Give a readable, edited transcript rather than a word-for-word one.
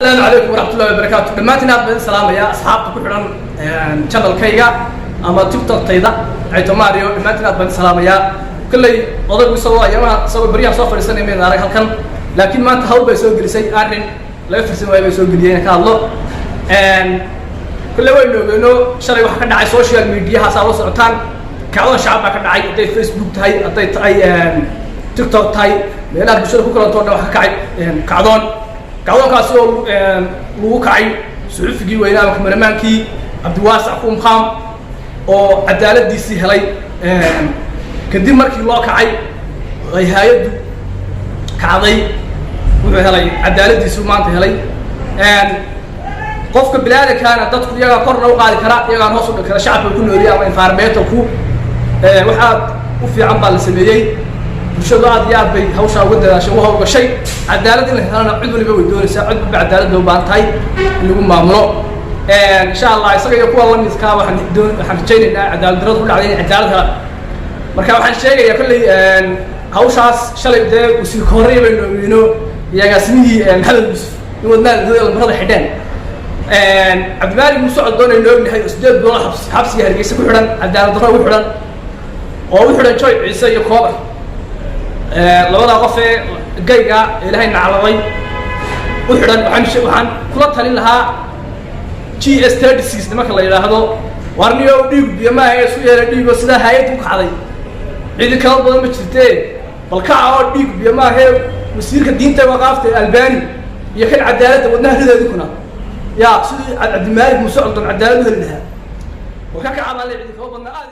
السلام عليكم ورحمة الله وبركاته. لما تنام بالسلام يا أصحاب كلهم channel كيا أما تيك توك تيدا عيتو ماريو لما تنام بالسلام يا كل وضع بيسوا يا ما سووا بريان صفر سنة من نارك هالكن لكن ما تحاول بيسوا جلسي أرن لا يفرسون ويا بيسوا جليين كالله كل وين إنه شري واحد على السوشيال ميديا حسابه سرطان كعوان شعب كان على أي فيسبوك تاي أي تيك توك تاي لأن بيشوفوا كل طول واحد كعدون كاسو لو كعي سعودي وينا كمرمانكي عبد الواسع قوم خام او عدالتيسي هلay kadib markii loo kacay ay hay'adu kacday wuxuu helay cadaaladiisu maanta helay qofka bilaadka dadku iyaga korna u qaadi kara iyaga hoos u dhigi kara shacabka ku nool yahay environmentalku waxa u fiican baa la sameeyay bulshada aad iyo aad bay hawsha uga dadaashay waxa uga shay cadaalad in la helana cid waliba way doonaysaa cid walba cadaalad loo baahan tahay in lagu maamulo insha Allah isaga iyo kuwa la midka waxaan rajaynaynaa cadaalad darrada ku dhacday cadaalad hela marka waxaan sheegayaa kulli hawshaas shalay dee wasiir kooriye bay nooyino iyaga sidii Maxamed Yusuf in wadnaa dadka marada xidhan Cabdimaalik Muusoo doonay loo yahay isdeed doon xabsi Hargeysa ku xidhan cadaalad darro ku xidhan oo u xidhan Joy Ciise iyo Koobar labada qof ee gayga Ilaahay nacalay u xidhan waxaan kula talin lahaa GS36 marka la yiraahdo warniyo dhiig biyamaha ee soo yeelay dhiigo sida hay'ad u kacday cid kala badan ma jirtee bal kaco dhiig biyamaha ee wasiirka diinta waqaftay Albani iyo kan cadaaladda wadnaha rideedu kuna ya sidii Cabdimaalik Muusoo cadaalad u helaha وكاك عمل عندي فوق النقاط